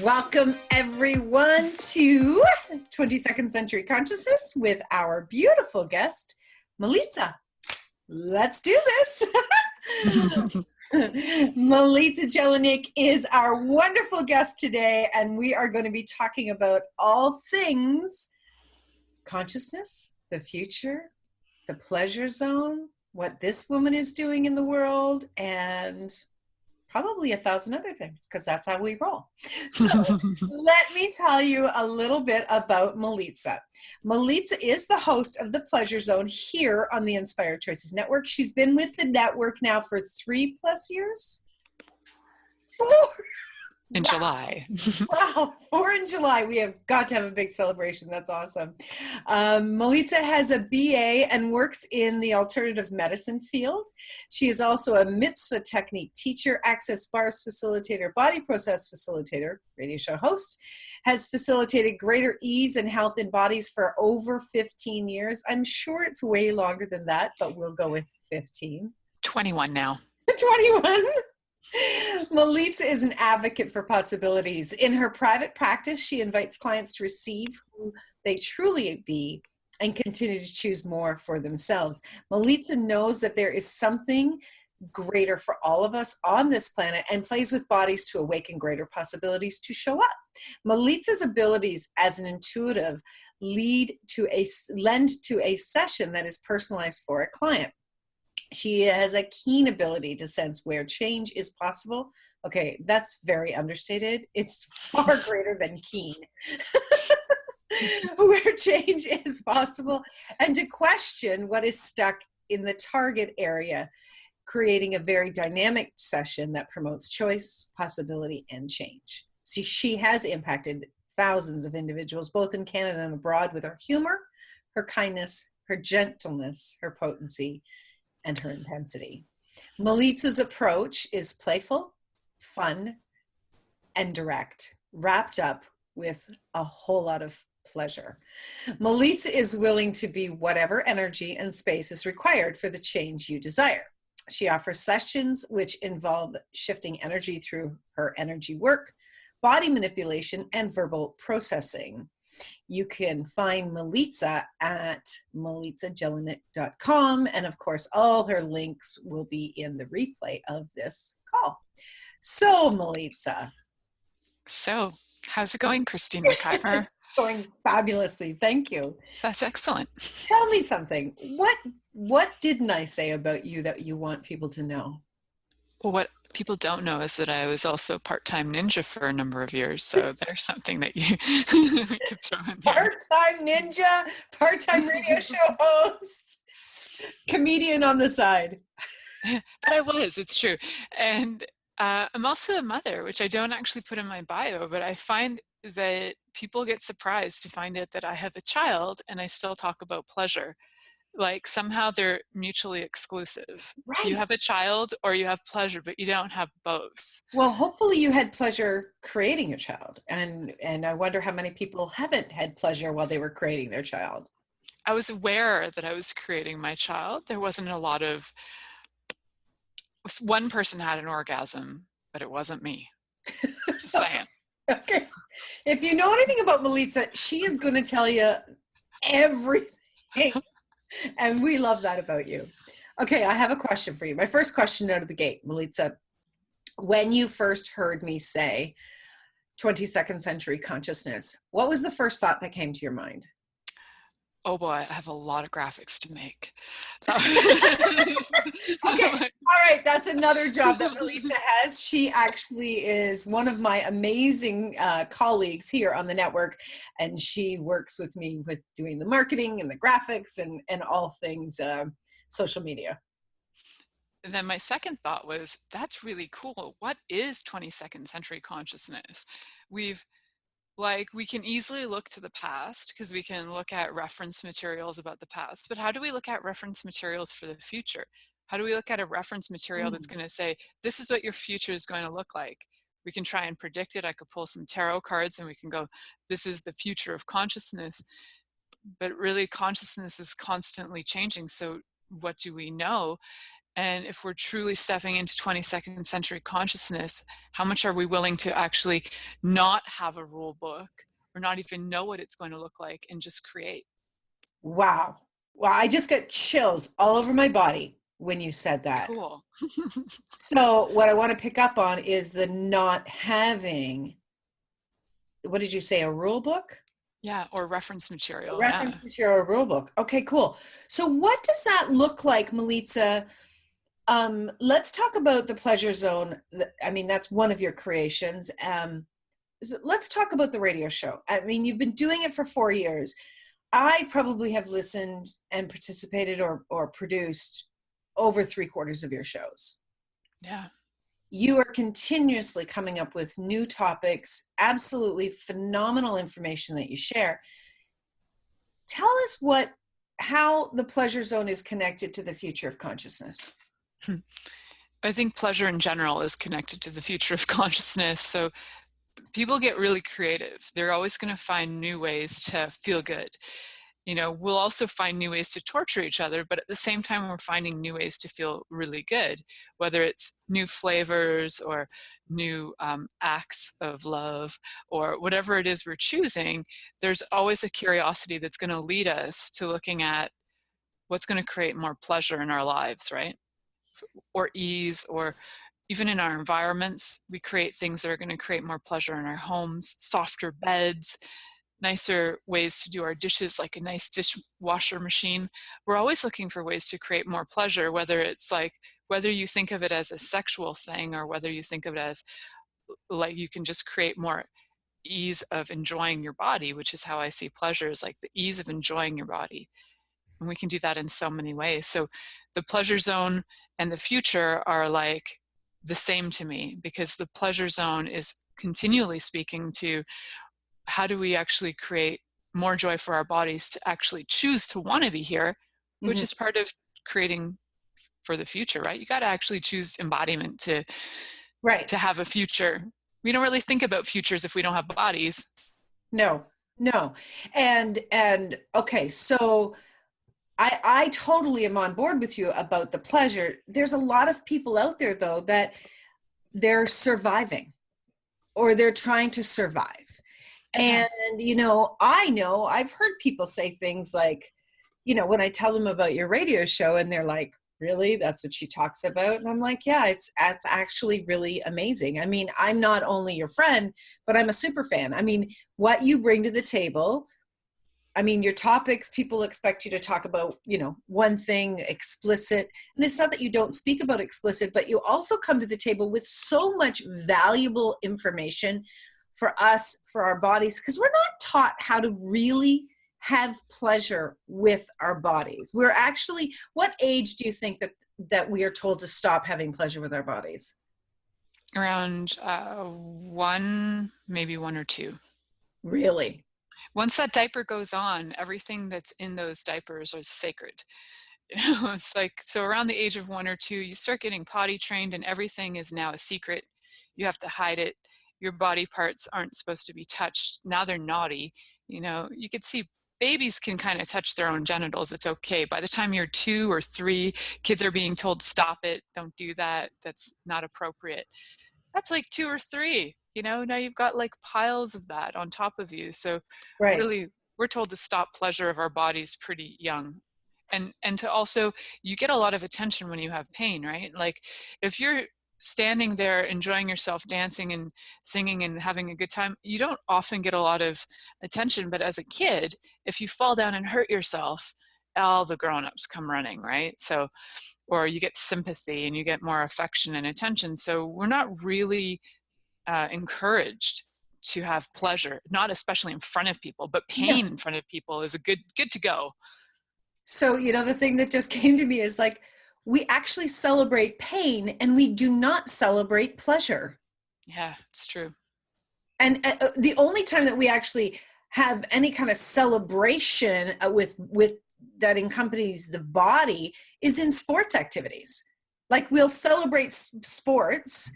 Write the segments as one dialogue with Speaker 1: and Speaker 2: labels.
Speaker 1: Welcome everyone to 22nd Century Consciousness with our beautiful guest, Milica. Let's do this. Milica Jelenic is our wonderful guest today, and we are going to be talking about all things consciousness, the future, the pleasure zone, what this woman is doing in the world, and probably 1,000 other things, because that's how we roll. So let me tell you a little bit about Milica. Milica is the host of the Pleasure Zone here on the Inspired Choices Network. She's been with the network now for 3+ years. 4
Speaker 2: in
Speaker 1: wow.
Speaker 2: July.
Speaker 1: Wow, 4 in July. We have got to have a big celebration. That's awesome. Milica has a BA and works in the alternative medicine field. She is also a mitzvah technique teacher, access bars facilitator, body process facilitator, radio show host, has facilitated greater ease and health in bodies for over 15 years. I'm sure it's way longer than that, but we'll go with 15.
Speaker 2: 21 now.
Speaker 1: 21. Milica is an advocate for possibilities. In her private practice, she invites clients to receive who they truly be and continue to choose more for themselves. Milica knows that there is something greater for all of us on this planet and plays with bodies to awaken greater possibilities to show up. Milica's abilities as an intuitive lend to a session that is personalized for a client. She has a keen ability to sense where change is possible. Okay, that's very understated. It's far greater than keen. Where change is possible, and to question what is stuck in the target area, creating a very dynamic session that promotes choice, possibility, and change. See, she has impacted thousands of individuals, both in Canada and abroad, with her humor, her kindness, her gentleness, her potency, and her intensity. Milica's approach is playful, fun, and direct, wrapped up with a whole lot of pleasure. Milica is willing to be whatever energy and space is required for the change you desire. She offers sessions which involve shifting energy through her energy work, body manipulation, and verbal processing. You can find Milica at milicajelenic.com, and of course all her links will be in the replay of this call. So Milica.
Speaker 2: So how's it going, Christine McIver?
Speaker 1: Going fabulously, thank you.
Speaker 2: That's excellent.
Speaker 1: Tell me something. What didn't I say about you that you want people to know?
Speaker 2: Well, what people don't know is that I was also part-time ninja for a number of years. So there's something that you could throw in there.
Speaker 1: Part-time ninja, part-time radio show host, comedian on the side.
Speaker 2: But I was, it's true. And I'm also a mother, which I don't actually put in my bio, but I find that people get surprised to find out that I have a child and I still talk about pleasure. Like somehow they're mutually exclusive.
Speaker 1: Right.
Speaker 2: You have a child or you have pleasure, but you don't have both.
Speaker 1: Well, hopefully you had pleasure creating a child. And I wonder how many people haven't had pleasure while they were creating their child.
Speaker 2: I was aware that I was creating my child. There wasn't a lot of, one person had an orgasm, but it wasn't me. Just saying.
Speaker 1: Okay. If you know anything about Milica, she is going to tell you everything. And we love that about you. Okay, I have a question for you. My first question out of the gate, Milica. When you first heard me say 22nd century consciousness, what was the first thought that came to your mind?
Speaker 2: Oh boy, I have a lot of graphics to make.
Speaker 1: Okay, all right, that's another job that Milica has. She actually is one of my amazing colleagues here on the network, and she works with me with doing the marketing and the graphics and all things social media.
Speaker 2: And then my second thought was, that's really cool. What is 22nd century consciousness? We can easily look to the past because we can look at reference materials about the past, but how do we look at reference materials for the future? How do we look at a reference material that's going to say, this is what your future is going to look like? We can try and predict it. I could pull some tarot cards and we can go, this is the future of consciousness. But really consciousness is constantly changing. So what do we know? And if we're truly stepping into 22nd century consciousness, how much are we willing to actually not have a rule book or not even know what it's going to look like and just create?
Speaker 1: Wow. Well, I just got chills all over my body when you said that.
Speaker 2: Cool.
Speaker 1: So what I want to pick up on is the not having, what did you say, a rule book?
Speaker 2: Yeah, or reference
Speaker 1: A
Speaker 2: material. Yeah.
Speaker 1: reference material or rule book. Okay, cool. So what does that look like, Milica? Let's talk about the pleasure zone. I mean, that's one of your creations. So let's talk about the radio show. I mean, you've been doing it for 4 years. I probably have listened and participated or produced over 3/4 of your shows.
Speaker 2: Yeah.
Speaker 1: You are continuously coming up with new topics, absolutely phenomenal information that you share. Tell us how the pleasure zone is connected to the future of consciousness.
Speaker 2: I think pleasure in general is connected to the future of consciousness. So people get really creative. They're always going to find new ways to feel good. You know, we'll also find new ways to torture each other, but at the same time, we're finding new ways to feel really good, whether it's new flavors or new acts of love or whatever it is we're choosing. There's always a curiosity that's going to lead us to looking at what's going to create more pleasure in our lives, right? Or ease, or even in our environments, we create things that are going to create more pleasure in our homes, softer beds, nicer ways to do our dishes, like a nice dishwasher machine. We're always looking for ways to create more pleasure, whether it's like, whether you think of it as a sexual thing or whether you think of it as like you can just create more ease of enjoying your body, which is how I see pleasure, is like the ease of enjoying your body. And we can do that in so many ways. So the pleasure zone and the future are like the same to me, because the pleasure zone is continually speaking to how do we actually create more joy for our bodies to actually choose to want to be here, which is part of creating for the future, right? You got to actually choose embodiment to have a future. We don't really think about futures if we don't have bodies.
Speaker 1: No. And okay, so I totally am on board with you about the pleasure. There's a lot of people out there, though, that they're surviving or they're trying to survive. And, I've heard people say things like, when I tell them about your radio show and they're like, really, that's what she talks about? And I'm like, yeah, it's actually really amazing. I mean, I'm not only your friend, but I'm a super fan. I mean, what you bring to the table, I mean, your topics, people expect you to talk about, one thing explicit. And it's not that you don't speak about explicit, but you also come to the table with so much valuable information for us, for our bodies, because we're not taught how to really have pleasure with our bodies. We're actually, what age do you think that we are told to stop having pleasure with our bodies?
Speaker 2: Around 1, maybe 1 or 2.
Speaker 1: Really?
Speaker 2: Once that diaper goes on, everything that's in those diapers is sacred. It's like, so around the age of 1 or 2, you start getting potty trained and everything is now a secret. You have to hide it. Your body parts aren't supposed to be touched. Now they're naughty. You could see babies can kind of touch their own genitals. It's okay. By the time you're 2 or 3, kids are being told, stop it. Don't do that. That's not appropriate. That's like 2 or 3. Now you've got like piles of that on top of you. So really, we're told to stop pleasure of our bodies pretty young. And to also, you get a lot of attention when you have pain, right? Like if you're standing there enjoying yourself, dancing and singing and having a good time, you don't often get a lot of attention. But as a kid, if you fall down and hurt yourself, all the grown-ups come running, right? So, or you get sympathy and you get more affection and attention. So we're not really encouraged to have pleasure, not especially in front of people, but pain in front of people is a good to go.
Speaker 1: So, the thing that just came to me is like, we actually celebrate pain and we do not celebrate pleasure.
Speaker 2: Yeah, it's true.
Speaker 1: And the only time that we actually have any kind of celebration with that accompanies the body is in sports activities. Like we'll celebrate sports,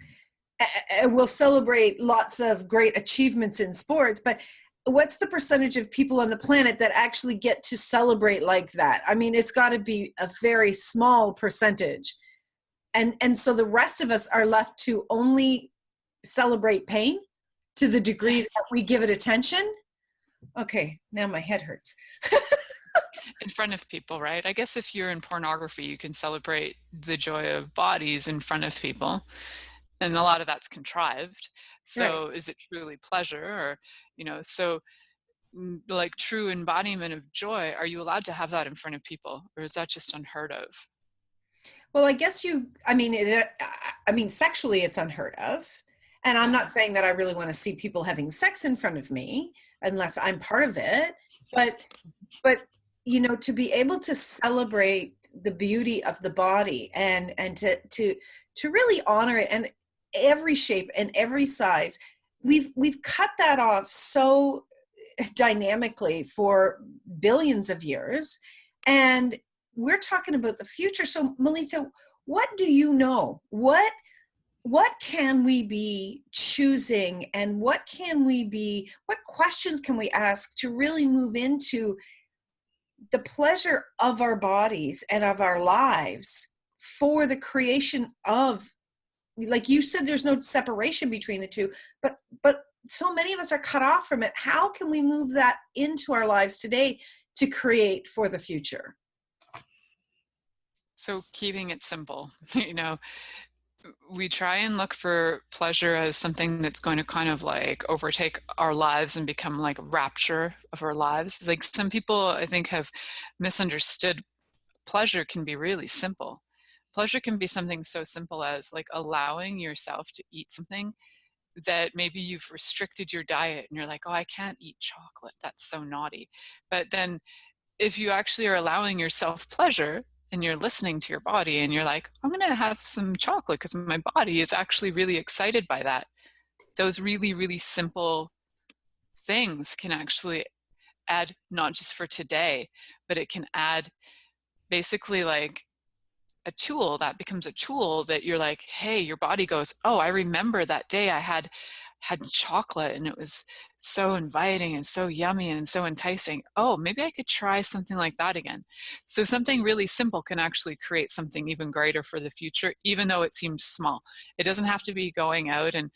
Speaker 1: we'll celebrate lots of great achievements in sports, but what's the percentage of people on the planet that actually get to celebrate like that? I mean, it's got to be a very small percentage. And so the rest of us are left to only celebrate pain to the degree that we give it attention. Okay, now my head hurts.
Speaker 2: In front of people, right? I guess if you're in pornography, you can celebrate the joy of bodies in front of people, and a lot of that's contrived. So
Speaker 1: Right.
Speaker 2: is it truly pleasure? Or, so like true embodiment of joy, are you allowed to have that in front of people, or is that just unheard of?
Speaker 1: Well, I guess I mean, sexually it's unheard of. And I'm
Speaker 2: Yeah.
Speaker 1: not saying that I really want to see people having sex in front of me unless I'm part of it. But to be able to celebrate the beauty of the body and to really honor it, and every shape and every size, we've cut that off so dynamically for billions of years, and we're talking about the future. So Milica, what do you know? What can we be choosing, and what questions can we ask to really move into the pleasure of our bodies and of our lives for the creation of, like you said, there's no separation between the two, but so many of us are cut off from it. How can we move that into our lives today to create for the future?
Speaker 2: So keeping it simple, we try and look for pleasure as something that's going to kind of like overtake our lives and become like a rapture of our lives. Like some people, I think, have misunderstood pleasure can be really simple. Pleasure can be something so simple as like allowing yourself to eat something that maybe you've restricted your diet and you're like, oh, I can't eat chocolate. That's so naughty. But then if you actually are allowing yourself pleasure and you're listening to your body and you're like, I'm going to have some chocolate because my body is actually really excited by that. Those really, really simple things can actually add, not just for today, but it can add basically like a tool that becomes a tool that you're like, hey, your body goes, oh, I remember that day I had chocolate and it was so inviting and so yummy and so enticing. Oh, maybe I could try something like that again. So something really simple can actually create something even greater for the future, even though it seems small. It doesn't have to be going out and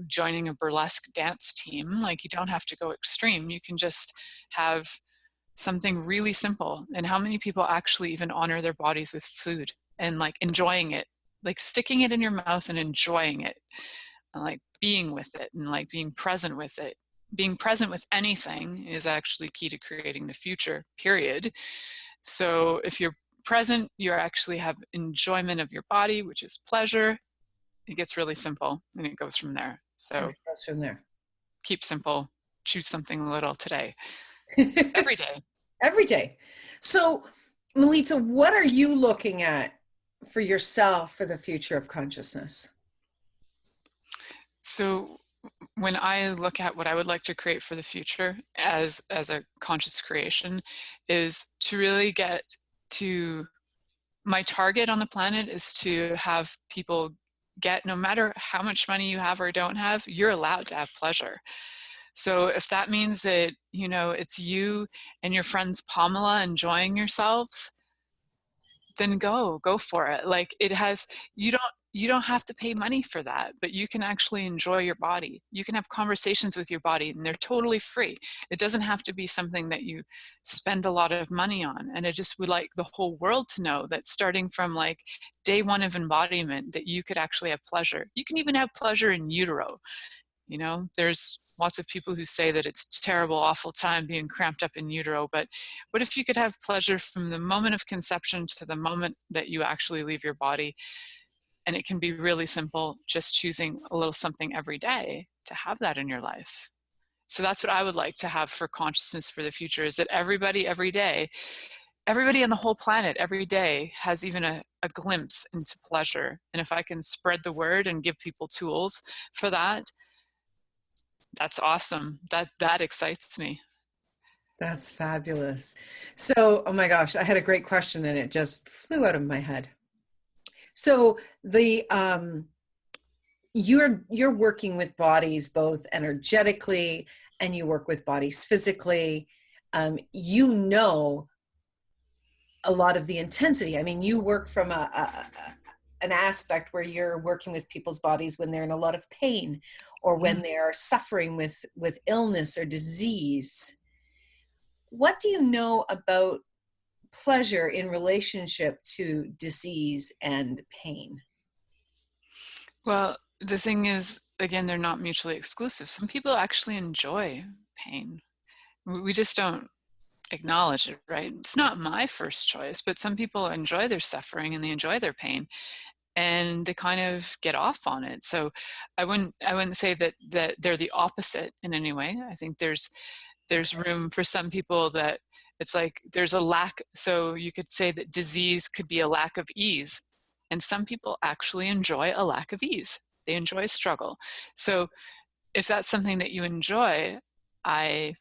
Speaker 2: joining a burlesque dance team. Like, you don't have to go extreme. You can just have something really simple. And how many people actually even honor their bodies with food and like enjoying it, like sticking it in your mouth and enjoying it, and like being with it and like being present with it. Being present with anything is actually key to creating the future, period. So if you're present, you actually have enjoyment of your body, which is pleasure. It gets really simple and it goes from there. So
Speaker 1: It goes from there.
Speaker 2: keep simple, choose something little today, every day.
Speaker 1: Every day. So, Milica, what are you looking at for yourself for the future of consciousness?
Speaker 2: So when I look at what I would like to create for the future as a conscious creation, is to really get to, my target on the planet is to have people get, no matter how much money you have or don't have, you're allowed to have pleasure. So if that means that, it's you and your friends Pamela enjoying yourselves, then go for it. Like, it has, you don't have to pay money for that, but you can actually enjoy your body. You can have conversations with your body and they're totally free. It doesn't have to be something that you spend a lot of money on. And I just would like the whole world to know that starting from like day one of embodiment, that you could actually have pleasure. You can even have pleasure in utero. There's lots of people who say that it's a terrible, awful time being cramped up in utero, but what if you could have pleasure from the moment of conception to the moment that you actually leave your body? And it can be really simple, just choosing a little something every day to have that in your life. So that's what I would like to have for consciousness for the future, is that everybody every day, everybody on the whole planet every day has even a glimpse into pleasure. And if I can spread the word and give people tools for that, that's awesome. That excites me.
Speaker 1: That's fabulous. So, oh my gosh, I had a great question and it just flew out of my head. So you're working with bodies both energetically and you work with bodies physically. You know a lot of the intensity. I mean, you work from an aspect where you're working with people's bodies when they're in a lot of pain, or when they're suffering with illness or disease. What do you know about pleasure in relationship to disease and pain?
Speaker 2: Well, the thing is, again, they're not mutually exclusive. Some people actually enjoy pain. We just don't acknowledge it, right? It's not my first choice, but some people enjoy their suffering and they enjoy their pain, and they kind of get off on it. So I wouldn't say that they're the opposite in any way. I think there's room for some people that it's like there's a lack. So you could say that disease could be a lack of ease, and some people actually enjoy a lack of ease. They enjoy struggle. So if that's something that you enjoy, I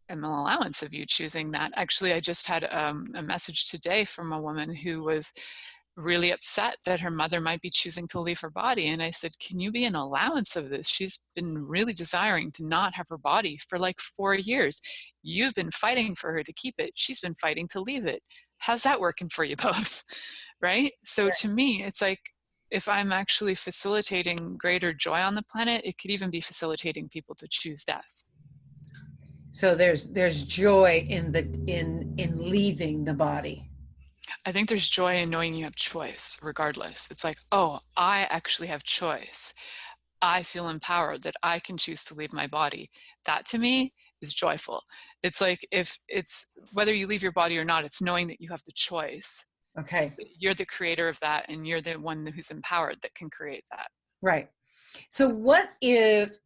Speaker 2: am an allowance of you choosing that. Actually, I just had a message today from a woman who was really upset that her mother might be choosing to leave her body. And I said, can you be an allowance of this? She's been really desiring to not have her body for like 4 years. You've been fighting for her to keep it. She's been fighting to leave it. How's that working for you both? Right? So to me, it's like, if I'm actually facilitating greater joy on the planet, it could even be facilitating people to choose death.
Speaker 1: So there's joy in leaving the body.
Speaker 2: I think there's joy in knowing you have choice, regardless. It's like, oh, I actually have choice. I feel empowered that I can choose to leave my body. That to me is joyful. It's like, if it's whether you leave your body or not, it's knowing that you have the choice.
Speaker 1: Okay.
Speaker 2: You're the creator of that, and you're the one who's empowered that can create that.
Speaker 1: Right. So what if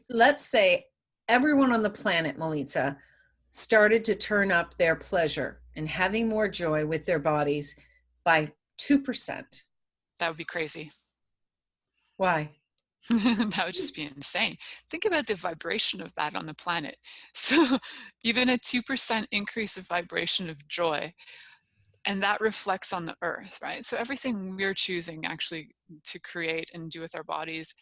Speaker 1: let's say everyone on the planet, Milica, started to turn up their pleasure and having more joy with their bodies by 2%?
Speaker 2: That would be crazy.
Speaker 1: Why?
Speaker 2: That would just be insane. Think about the vibration of that on the planet. So even a 2% increase of vibration of joy, and that reflects on the earth, right? So everything we're choosing actually to create and do with our bodies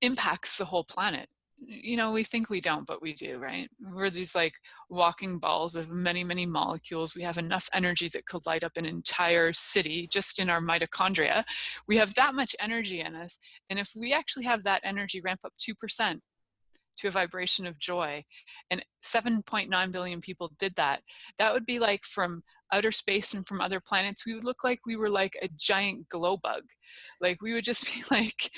Speaker 2: impacts the whole planet. You know, we think we don't, but we do, right? We're these like walking balls of many, many molecules. We have enough energy that could light up an entire city just in our mitochondria. We have that much energy in us. And if we actually have that energy ramp up 2% to a vibration of joy, and 7.9 billion people did that, that would be like from outer space and from other planets, we would look like we were like a giant glow bug. Like we would just be like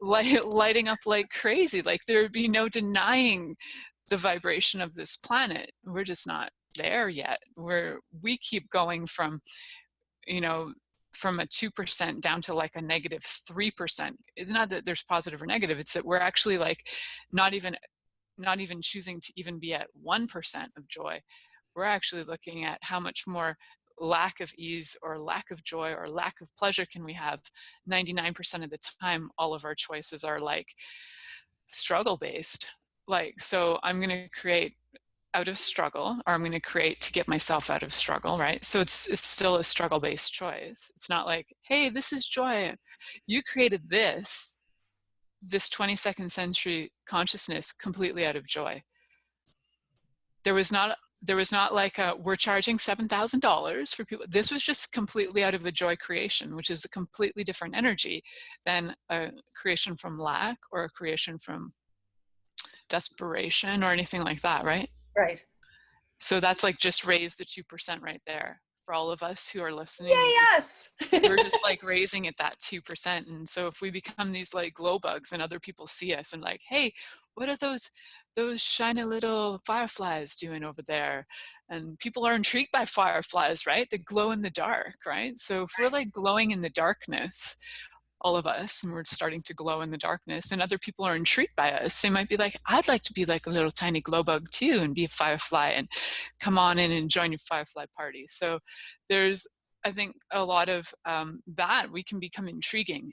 Speaker 2: lighting up like crazy. Like there would be no denying the vibration of this planet. We're just not there yet. We keep going from, you know, from a 2% down to like a negative 3%. It's not that there's positive or negative. It's that we're actually like not even choosing to even be at 1% of joy. We're actually looking at how much more lack of ease or lack of joy or lack of pleasure can we have. 99% of the time, all of our choices are like struggle based. Like, so I'm going to create out of struggle, or I'm going to create to get myself out of struggle, right? So it's still a struggle based choice. It's not like, hey, this is joy. You created this 22nd century consciousness completely out of joy. There was not like we're charging $7,000 for people. This was just completely out of a joy creation, which is a completely different energy than a creation from lack or a creation from desperation or anything like that, right?
Speaker 1: Right.
Speaker 2: So that's like just raise the 2% right there for all of us who are listening.
Speaker 1: Yeah, yes.
Speaker 2: We're just like raising it that 2%. And so if we become these like glow bugs and other people see us and like, hey, what are those shiny little fireflies doing over there? And people are intrigued by fireflies, right? They glow in the dark, right? So if we're like glowing in the darkness, all of us, and we're starting to glow in the darkness, and other people are intrigued by us, they might be like, I'd like to be like a little tiny glow bug too and be a firefly and come on in and join your firefly party. So there's, I think, a lot of that we can become intriguing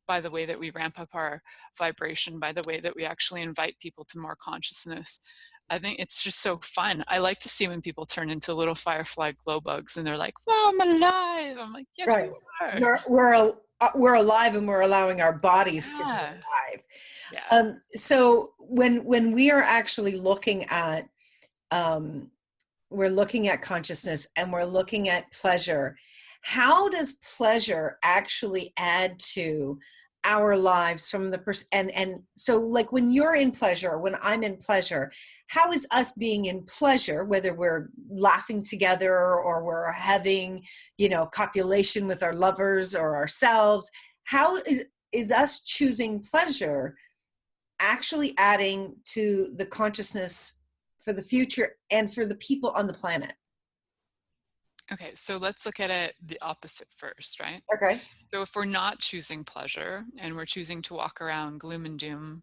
Speaker 2: by the way that we ramp up our vibration, by the way that we actually invite people to more consciousness. I think it's just so fun. I like to see when people turn into little firefly glow bugs and they're like, wow, I'm alive. I'm like, yes,
Speaker 1: right.
Speaker 2: you are.
Speaker 1: We're alive, and we're allowing our bodies to be alive.
Speaker 2: Yeah.
Speaker 1: So when we are actually looking at we're looking at consciousness and we're looking at pleasure, how does pleasure actually add to our lives from the and so like when you're in pleasure, when I'm in pleasure, how is us being in pleasure, whether we're laughing together or we're having, copulation with our lovers or ourselves, how is us choosing pleasure actually adding to the consciousness for the future and for the people on the planet?
Speaker 2: Okay, so let's look at it the opposite first, right?
Speaker 1: Okay.
Speaker 2: So if we're not choosing pleasure and we're choosing to walk around gloom and doom,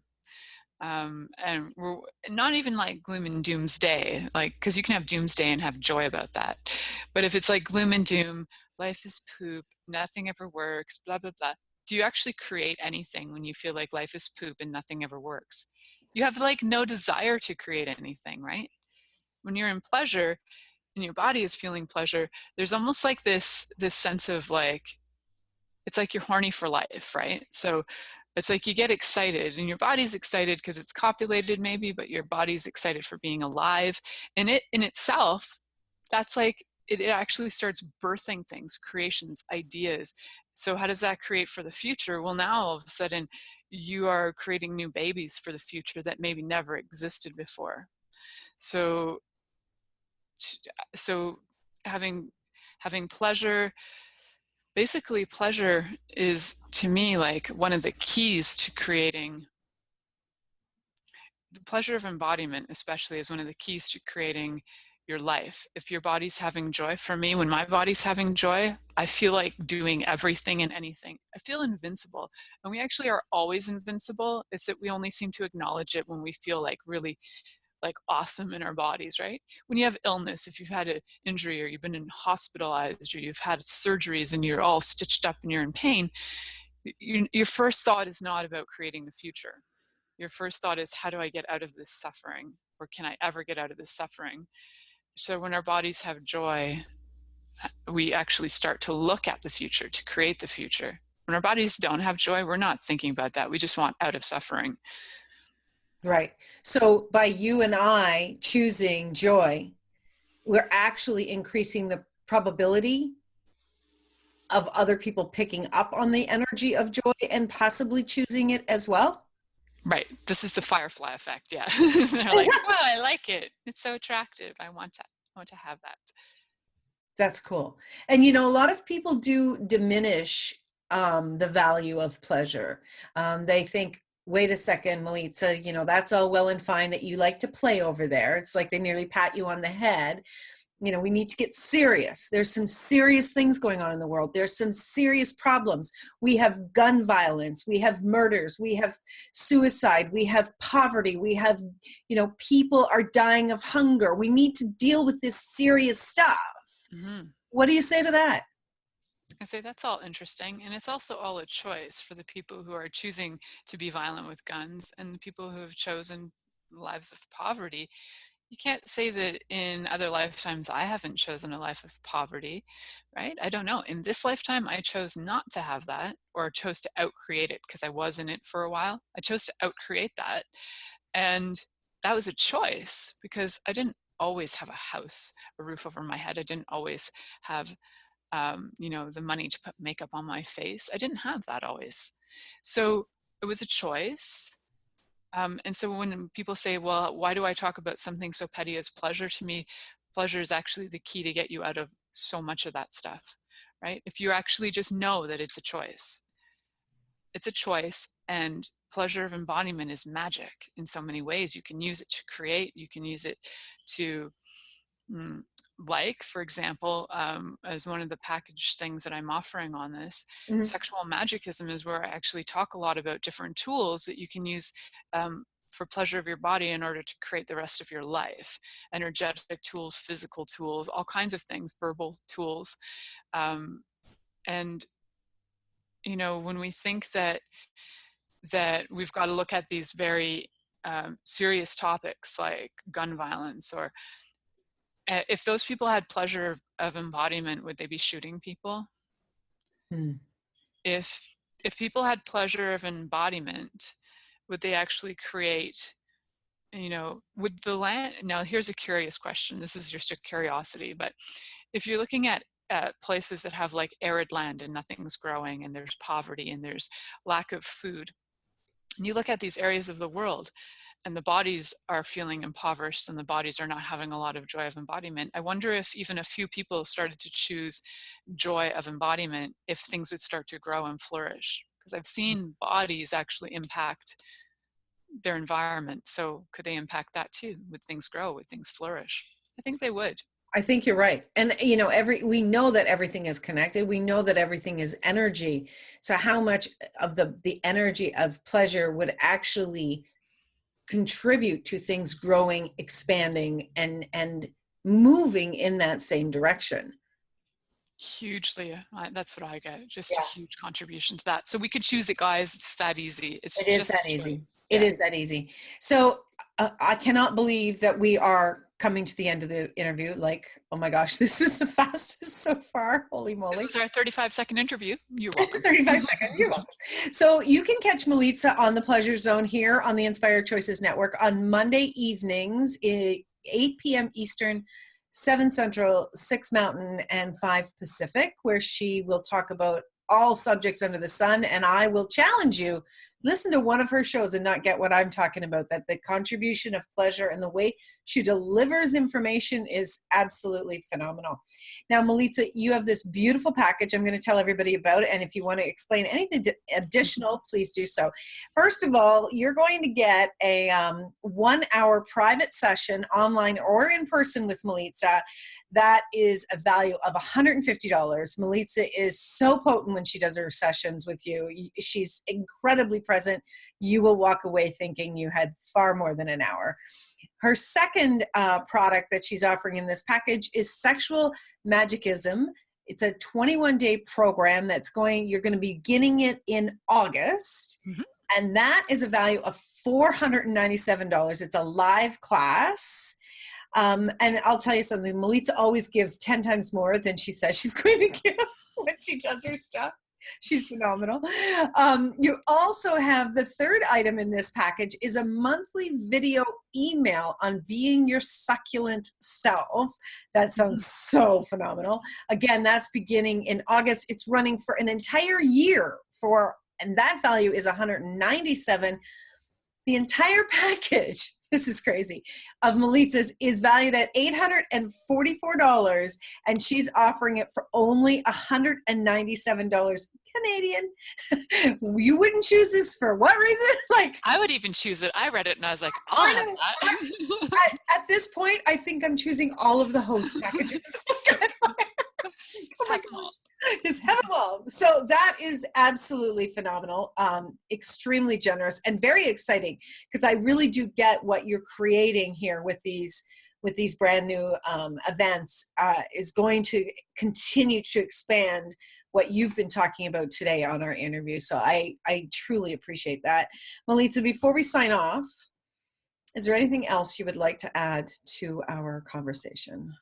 Speaker 2: and we're not even like gloom and doomsday, like, because you can have doomsday and have joy about that. But if it's like gloom and doom, life is poop, nothing ever works, blah, blah, blah. Do you actually create anything when you feel like life is poop and nothing ever works? You have like no desire to create anything, right? When you're in pleasure and your body is feeling pleasure, there's almost like this sense of like, it's like you're horny for life, right? So it's like you get excited and your body's excited because it's copulated maybe, but your body's excited for being alive. And it in itself, that's like, it actually starts birthing things, creations, ideas. So how does that create for the future? Well, now all of a sudden you are creating new babies for the future that maybe never existed before. So, so having pleasure, basically pleasure is to me like one of the keys to creating, the pleasure of embodiment especially is one of the keys to creating your life. If your body's having joy, for me, when my body's having joy, I feel like doing everything and anything. I feel invincible. And we actually are always invincible. It's that we only seem to acknowledge it when we feel like really like awesome in our bodies, right? When you have illness, if you've had an injury or you've been hospitalized or you've had surgeries and you're all stitched up and you're in pain, your first thought is not about creating the future. Your first thought is, how do I get out of this suffering? Or can I ever get out of this suffering? So when our bodies have joy, we actually start to look at the future, to create the future. When our bodies don't have joy, we're not thinking about that. We just want out of suffering.
Speaker 1: Right. So by you and I choosing joy, we're actually increasing the probability of other people picking up on the energy of joy and possibly choosing it as well.
Speaker 2: Right. This is the firefly effect. Yeah. They're like, oh, I like it. It's so attractive. I want to have that.
Speaker 1: That's cool. And a lot of people do diminish the value of pleasure. They think, wait a second, Milica, that's all well and fine that you like to play over there. It's like they nearly pat you on the head. We need to get serious. There's some serious things going on in the world. There's some serious problems. We have gun violence. We have murders. We have suicide. We have poverty. We have, people are dying of hunger. We need to deal with this serious stuff.
Speaker 2: Mm-hmm.
Speaker 1: What do you say to that?
Speaker 2: I say that's all interesting. And it's also all a choice for the people who are choosing to be violent with guns and the people who have chosen lives of poverty. You can't say that in other lifetimes I haven't chosen a life of poverty, right? I don't know. In this lifetime, I chose not to have that, or chose to outcreate it because I was in it for a while. I chose to outcreate that. And that was a choice because I didn't always have a house, a roof over my head. I didn't always have, the money to put makeup on my face. I didn't have that always. So it was a choice. And so when people say, well, why do I talk about something so petty as pleasure? To me, pleasure is actually the key to get you out of so much of that stuff, right? If you actually just know that it's a choice. It's a choice, and pleasure of embodiment is magic in so many ways. You can use it to create, you can use it to like, for example, as one of the package things that I'm offering on this,
Speaker 1: Mm-hmm.
Speaker 2: sexual magicism is where I actually talk a lot about different tools that you can use for pleasure of your body in order to create the rest of your life. Energetic tools, physical tools, all kinds of things, verbal tools. And, when we think that we've got to look at these very serious topics like gun violence, or if those people had pleasure of embodiment, would they be shooting people?
Speaker 1: Mm.
Speaker 2: If people had pleasure of embodiment, would they actually create you know, would the land, now here's a curious question. This is just a curiosity, but if you're looking at places that have like arid land and nothing's growing and there's poverty and there's lack of food, and you look at these areas of the world and the bodies are feeling impoverished and the bodies are not having a lot of joy of embodiment, I wonder if even a few people started to choose joy of embodiment, if things would start to grow and flourish. Because I've seen bodies actually impact their environment. So could they impact that too? Would things grow? Would things flourish? I think they would.
Speaker 1: I think you're right. And, you know, we know that everything is connected. We know that everything is energy. So how much of the energy of pleasure would actually contribute to things growing, expanding, and moving in that same direction?
Speaker 2: Hugely. That's what I get. Just a
Speaker 1: Yeah.
Speaker 2: huge contribution to that. So we could choose it, guys. It's that easy. It's
Speaker 1: It is
Speaker 2: just
Speaker 1: that
Speaker 2: a
Speaker 1: easy.
Speaker 2: choice.
Speaker 1: It
Speaker 2: Yeah.
Speaker 1: is that easy. So I cannot believe that we are coming to the end of the interview. Like, oh my gosh, this was the fastest so far. Holy moly.
Speaker 2: This was our 35-second interview. You're welcome.
Speaker 1: 35 seconds. You're welcome. So you can catch Milica on the Pleasure Zone here on the Inspired Choices Network on Monday evenings, 8 p.m. Eastern, 7 Central, 6 Mountain, and 5 Pacific, where she will talk about all subjects under the sun. And I will challenge you, listen to one of her shows and not get what I'm talking about, that the contribution of pleasure and the way she delivers information is absolutely phenomenal. Now, Milica, you have this beautiful package I'm going to tell everybody about, and if you want to explain anything additional, please do so. First of all, you're going to get a 1-hour private session online or in person with Milica. That is a value of $150. Milica is so potent when she does her sessions with you. She's incredibly present. You will walk away thinking you had far more than an hour. Her second product that she's offering in this package is Sexual Magicism. It's a 21-day program you're going to be beginning it in August. Mm-hmm. And that is a value of $497. It's a live class. And I'll tell you something, Milica always gives 10 times more than she says she's going to give when she does her stuff. She's phenomenal. You also have the third item in this package is a monthly video email on being your succulent self. That sounds so phenomenal. Again, that's beginning in August. It's running for an entire year and that value is $197. The entire package, this is crazy, of Milica's is valued at $844, and she's offering it for only $197 Canadian. You wouldn't choose this for what reason? Like,
Speaker 2: I would even choose it. I read it and I was like, I'll have that.
Speaker 1: At this point, I think I'm choosing all of the host packages. Just have them all. So that is absolutely phenomenal, extremely generous and very exciting, because I really do get what you're creating here with these brand new events is going to continue to expand what you've been talking about today on our interview. So I truly appreciate that. Milica, before we sign off, is there anything else you would like to add to our conversation?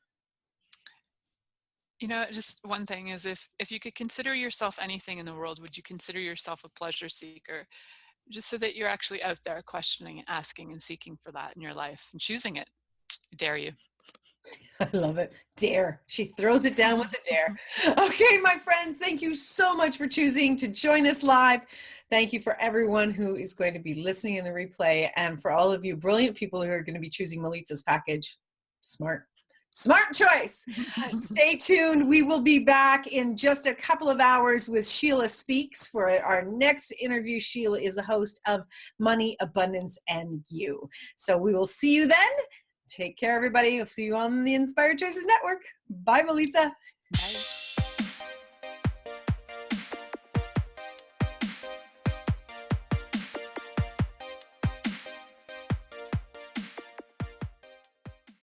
Speaker 2: You know, just one thing is if you could consider yourself anything in the world, would you consider yourself a pleasure seeker? Just so that you're actually out there questioning and asking and seeking for that in your life and choosing it. I dare you.
Speaker 1: I love it. Dare. She throws it down with a dare. Okay, my friends, thank you so much for choosing to join us live. Thank you for everyone who is going to be listening in the replay, and for all of you brilliant people who are going to be choosing Milica's package. Smart choice. Stay tuned. We will be back in just a couple of hours with Sheila Speaks for our next interview. Sheila is a host of Money, Abundance, and You. So we will see you then. Take care, everybody. We'll see you on the Inspired Choices Network. Bye, Milica.
Speaker 2: Bye.